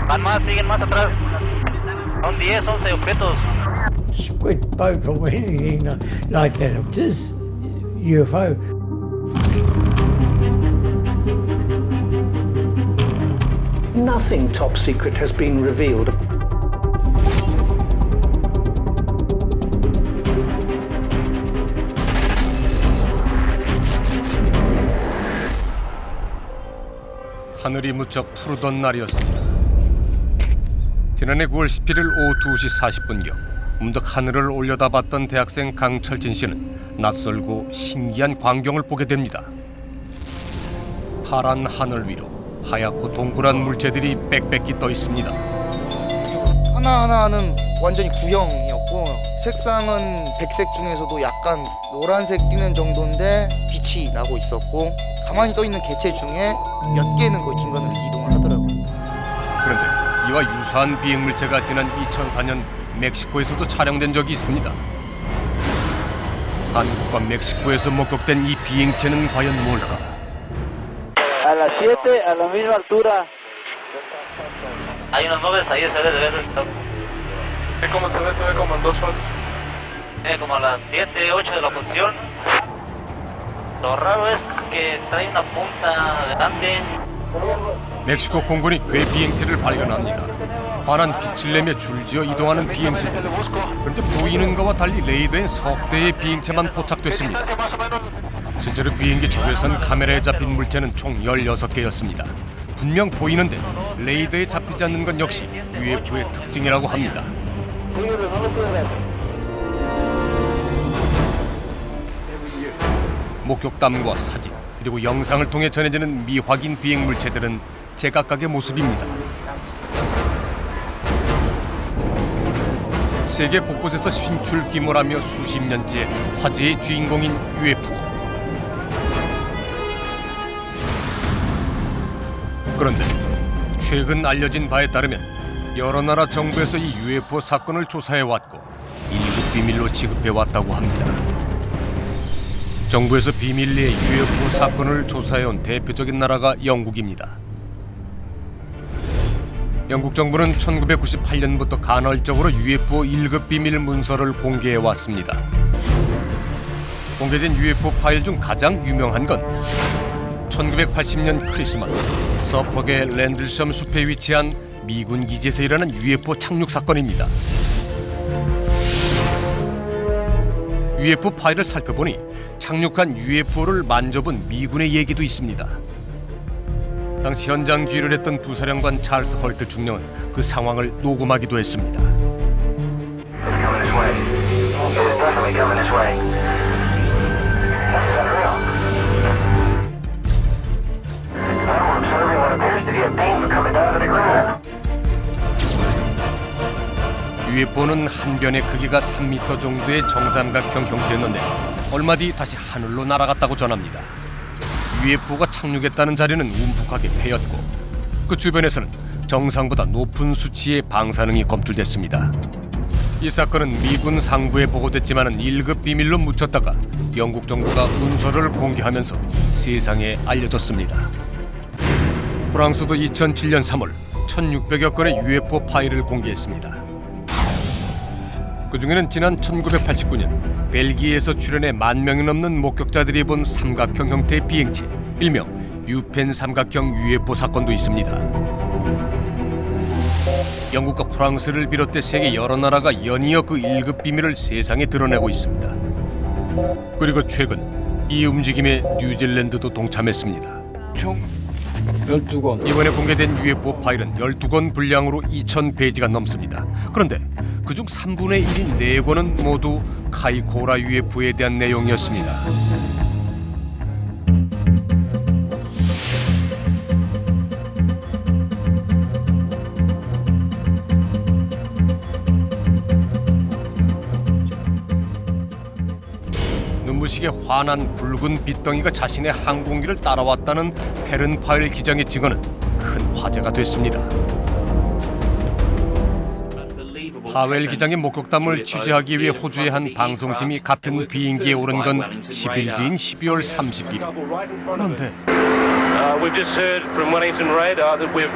Van más, siguen más atrás. Son 10, 11 objetos. Squid boat or anything like that. It is UFO. Nothing top secret has been revealed. 하늘이 무척 푸르던 날이었습니다. 지난해 9월 11일 오후 2시 40분경 문득 하늘을 올려다봤던 대학생 강철진 씨는 낯설고 신기한 광경을 보게 됩니다. 파란 하늘 위로 하얗고 동그란 물체들이 빽빽히 떠 있습니다. 하나하나는 완전히 구형이었고 색상은 백색 중에서도 약간 노란색 띄는 정도인데 빛이 나고 있었고 가만히 떠 있는 개체 중에 몇 개는 거의 중간으로 이동을 하더라고요. 그런데 이와 유사한 비행물체가 지난 2004년 멕시코에서도 촬영된 적이 있습니다. 한국과 멕시코에서 목격된 이 비행체는 과연 뭘까? A las 7, a la misma altura. Hay unas nubes ahí, se ve de ver. ¿Cómo se ve? Se ve como en 2 fotos. Como a las 7, 8 de la posición. Lo raro es que trae una punta adelante. 멕시코 공군이 괴 비행체를 발견합니다. 환한 빛을 내며 줄지어 이동하는 비행체들. 그런데 보이는 것과 달리 레이더엔 석 대의 비행체만 포착됐습니다. 실제로 비행기 적외선 카메라에 잡힌 물체는 총 16개였습니다. 분명 보이는데 레이더에 잡히지 않는 건 역시 UFO의 특징이라고 합니다. 목격담과 사진 그리고 영상을 통해 전해지는 미확인 비행 물체들은 제각각의 모습입니다. 세계 곳곳에서 신출귀몰하며 수십 년째 화제의 주인공인 UFO. 그런데 최근 알려진 바에 따르면 여러 나라 정부에서 이 UFO 사건을 조사해왔고 1급 비밀로 취급해왔다고 합니다. 정부에서 비밀리에 UFO 사건을 조사해온 대표적인 나라가 영국입니다. 영국 정부는 1998년부터 간헐적으로 UFO 1급 비밀 문서를 공개해왔습니다. 공개된 UFO 파일 중 가장 유명한 건 1980년 크리스마스 서퍽의 랜들섬 숲에 위치한 미군 기지에서 일어난 UFO 착륙 사건입니다. UFO 파일을 살펴보니 착륙한 UFO를 만져본 미군의 얘기도 있습니다. 당시 현장 주의를 했던 부사령관 찰스 헐트 중령은 그 상황을 녹음하기도 했습니다. UFO는 한 변의 크기가 3m 정도의 정삼각형 형태였는데 얼마 뒤 다시 하늘로 날아갔다고 전합니다. UFO가 착륙했다는 자리는 움푹하게 패였고 그 주변에서는 정상보다 높은 수치의 방사능이 검출됐습니다. 이 사건은 미군 상부에 보고됐지만 1급 비밀로 묻혔다가 영국 정부가 문서를 공개하면서 세상에 알려졌습니다. 프랑스도 2007년 3월 1600여 건의 UFO 파일을 공개했습니다. 그 중에는 지난 1989년 벨기에에서 출현해 10,000명이 넘는 목격자들이 본 삼각형 형태의 비행체, 일명 유펜 삼각형 UFO 사건도 있습니다. 영국과 프랑스를 비롯해 세계 여러 나라가 연이어 그 1급 비밀을 세상에 드러내고 있습니다. 그리고 최근 이 움직임에 뉴질랜드도 동참했습니다. 총 12건. 이번에 공개된 UFO 파일은 12권 분량으로 2,000페이지가 넘습니다. 그런데 그중 3분의 1인 4권은 모두 카이코라 UFO에 대한 내용이었습니다. 눈부시게 환한 붉은 빛덩이가 자신의 항공기를 따라왔다는 페른 파일 기장의 증언은 큰 화제가 됐습니다. 파웰 기장의 목격담을 취재하기 위해 호주의 한 방송팀이 같은 비행기에 오른 건 10일 뒤인 12월 30일. 그런데 We've just heard from Wellington Radar that we've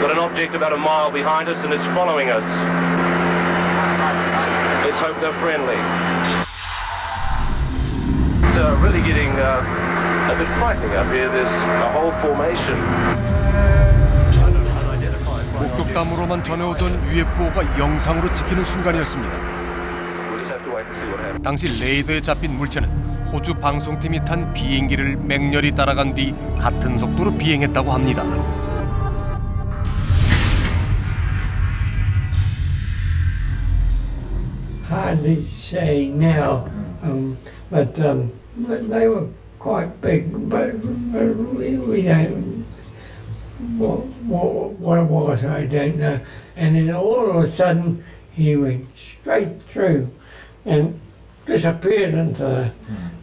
Got an object about a mile behind us and it's following us. Let's hope they're friendly. It's really getting a bit frightening up here. There's a whole formation. 목격담으로만 전해오던 UFO가 영상으로 찍히는 순간이었습니다. We'll just have to wait and see what happens. 당시 레이더에 잡힌 물체는 호주 방송팀이 탄 비행기를 맹렬히 따라간 뒤 같은 속도로 비행했다고 합니다. Hardly say now, but they were quite big. But we don't. What it was, I don't know. And then all of a sudden, he went straight through and disappeared into the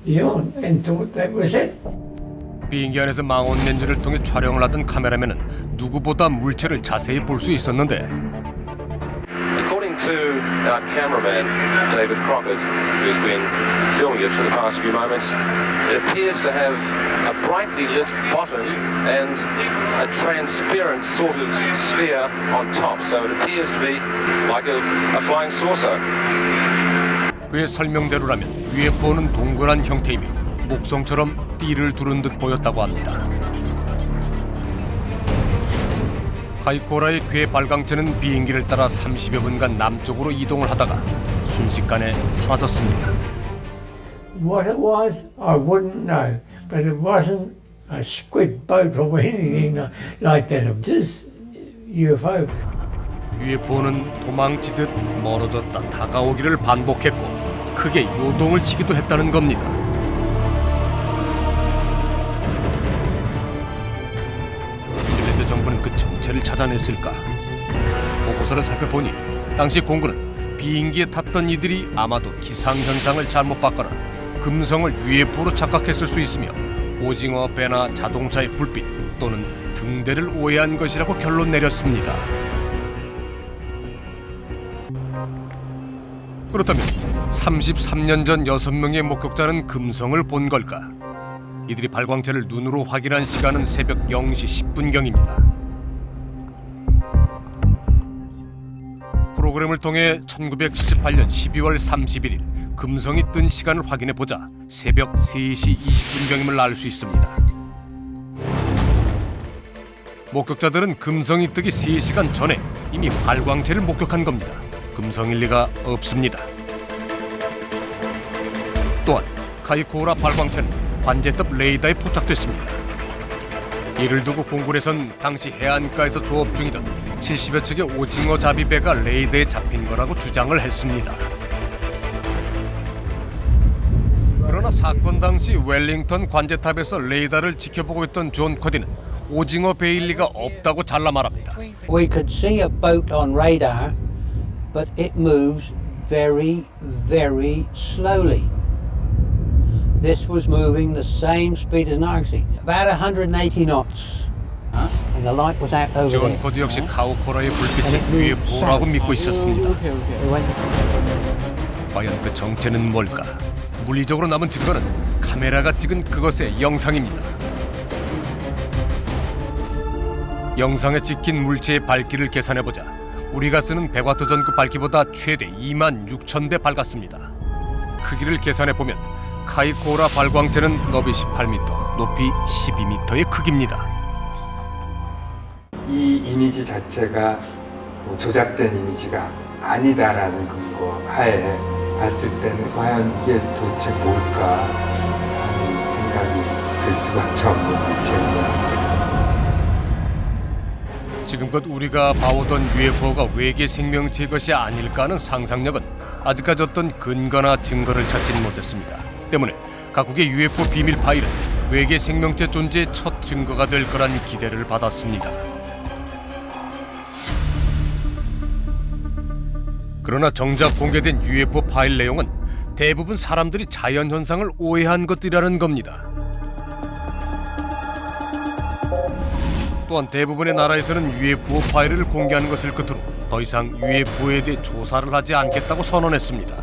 yacht and thought that was it. 비행기 안에서 망원 렌즈를 통해 촬영을 하던 카메라맨은 누구보다 물체를 자세히 볼 수 있었는데 According to our cameraman, David Crockett, who's been filming it for the past few moments, it appears to have a brightly lit bottom and a transparent sort of sphere on top. So it appears to be like a flying saucer. 그의 설명대로라면 UFO는 동그란 형태이며 목성처럼 띠를 두른 듯 보였다고 합니다. 카이코라의 괴 발광체는 비행기를 따라 30여 분간 남쪽으로 이동을 하다가 순식간에 사라졌습니다. What it was, I wouldn't know, but it wasn't a squid boat or anything like that. It was UFO. UFO는 도망치듯 멀어졌다 다가오기를 반복했고 크게 요동을 치기도 했다는 겁니다. 뉴질랜드 정부는 그 정체를 찾아냈을까? 보고서를 살펴보니 당시 공군은 비행기에 탔던 이들이 아마도 기상현상을 잘못 봤거나 금성을 UFO로 착각했을 수 있으며 오징어 배나 자동차의 불빛 또는 등대를 오해한 것이라고 결론 내렸습니다. 그렇다면 33년 전 6명의 목격자는 금성을 본 걸까? 이들이 발광체를 눈으로 확인한 시간은 새벽 0시 10분경입니다. 프로그램을 통해 1978년 12월 31일 금성이 뜬 시간을 확인해보자 새벽 3시 20분경임을 알 수 있습니다. 목격자들은 금성이 뜨기 3시간 전에 이미 발광체를 목격한 겁니다. 금성일 리가 없습니다. 또한 카이코라 발광체는 관제탑 레이더에 포착됐습니다. 이를 두고 공군에선 당시 해안가에서 조업 중이던 70여 척의 오징어 잡이배가 레이더에 잡힌 거라고 주장을 했습니다. 그러나 사건 당시 웰링턴 관제탑에서 레이더를 지켜보고 있던 존 코디는 오징어 배일 리가 없다고 잘라 말합니다. We could see a boat on radar, but it moves very, very slowly. This was moving the same speed as Nargisi, about 180 knots. And the light was out over 존 there. 코디 역시 카오코라의 불빛은 UFO라고 믿고 있었습니다. 과연 그 정체는 뭘까? 물리적으로 남은 증거는 카메라가 찍은 그것의 영상입니다. 영상에 찍힌 물체의 밝기를 계산해보자 우리가 쓰는 100W 전구 밝기보다 최대 26,000배 밝았습니다. 크기를 계산해보면 카이코라 발광체는 너비 18m, 높이 12m의 크기입니다. 이 이미지 자체가 조작된 이미지가 아니다라는 근거 하에 봤을 때는 과연 이게 도대체 뭘까 하는 생각이 들 수밖에 없는 물체입니다. 지금껏 우리가 봐오던 UFO가 외계 생명체의 것이 아닐까 하는 상상력은 아직까지 어떤 근거나 증거를 찾지는 못했습니다. 때문에 각국의 UFO 비밀 파일은 외계 생명체 존재의 첫 증거가 될 거란 기대를 받았습니다. 그러나 정작 공개된 UFO 파일 내용은 대부분 사람들이 자연현상을 오해한 것들이라는 겁니다. 또한 대부분의 나라에서는 UFO 파일을 공개하는 것을 끝으로 더 이상 UFO에 대해 조사를 하지 않겠다고 선언했습니다.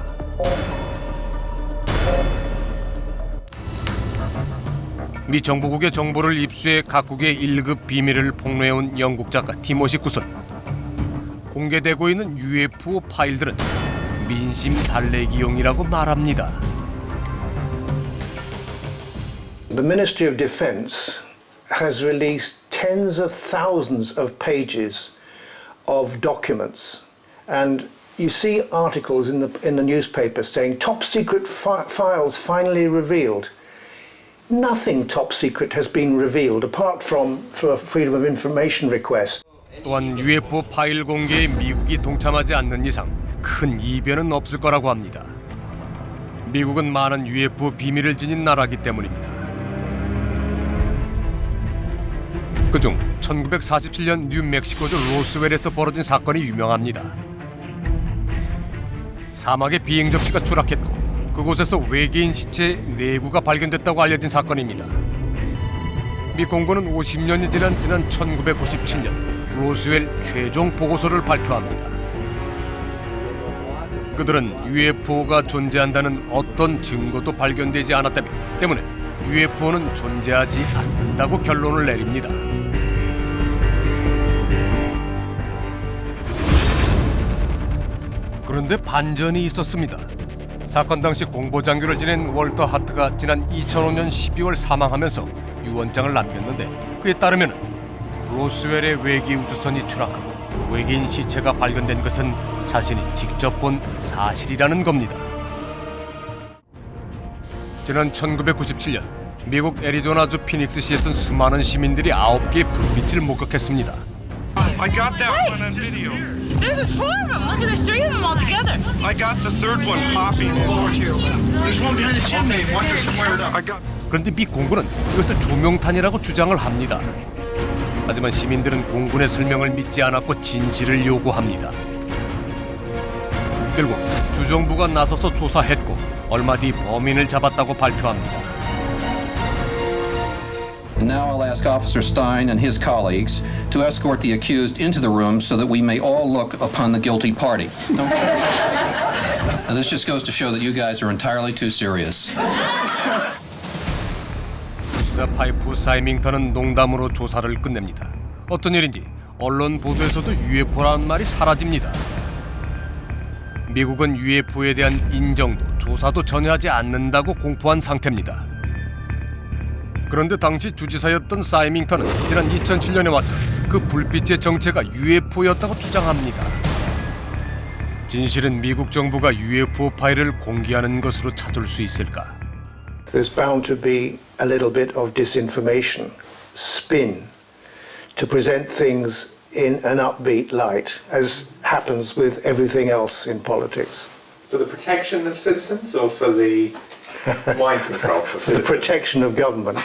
미 정보국의 정보를 입수해 각국의 1급 비밀을 폭로해온 영국 작가 티모시 굿은 공개되고 있는 UFO 파일들은 민심 달래기용이라고 말합니다. The Ministry of Defence has released tens of thousands of pages of documents, and you see articles in the newspaper saying top secret files finally revealed. Nothing top secret has been revealed apart from for a freedom of information request. 또한 UFO 파일 공개에 미국이 동참하지 않는 이상 큰 이변은 없을 거라고 합니다. 미국은 많은 UFO 비밀을 지닌 나라이기 때문입니다. 그중 1947년 뉴멕시코주 로스웰에서 벌어진 사건이 유명합니다. 사막에 비행 접시가 추락했고 그곳에서 외계인 시체 4구가 발견됐다고 알려진 사건입니다. 미 공군은 50년이 지난 1997년 로스웰 최종 보고서를 발표합니다. 그들은 UFO가 존재한다는 어떤 증거도 발견되지 않았다며 때문에 UFO는 존재하지 않는다고 결론을 내립니다. 그런데 반전이 있었습니다. 사건 당시 공보장교를 지낸 월터 하트가 지난 2005년 12월 사망하면서 유언장을 남겼는데 그에 따르면 로스웰의 외계 우주선이 추락하고 외계인 시체가 발견된 것은 자신이 직접 본 사실이라는 겁니다. 지난 1997년 미국 애리조나주 피닉스시에선 수많은 시민들이 9개의 불빛을 목격했습니다. I got that one on video. There's 4 of them. Look, there's 3 of them all together. I got the third one popping. There's one behind the chimney. One just flared up. I got. 그런데 미 공군은 이것을 조명탄이라고 주장을 합니다. 하지만 시민들은 공군의 설명을 믿지 않았고 진실을 요구합니다. 결국 주정부가 나서서 조사했고 얼마 뒤 범인을 잡았다고 발표합니다. And now I'll ask Officer Stein and his colleagues to escort the accused into the room so that we may all look upon the guilty party. Now, this just goes to show that you guys are entirely too serious. 수사 파이프 사이밍턴은 농담으로 조사를 끝냅니다. 어떤 일인지 언론 보도에서도 UFO라는 말이 사라집니다. 미국은 UFO에 대한 인정도 조사도 전혀 하지 않는다고 공포한 상태입니다. 그런데 당시 주지사였던 사이밍턴은 지난 2007년에 와서 그 불빛의 정체가 UFO였다고 주장합니다. 진실은 미국 정부가 UFO 파일을 공개하는 것으로 찾을 수 있을까? There's bound to be a little bit of disinformation, spin, to present things in an upbeat light, as happens with everything else in politics. For the protection of citizens or for the mind control? For the protection of government.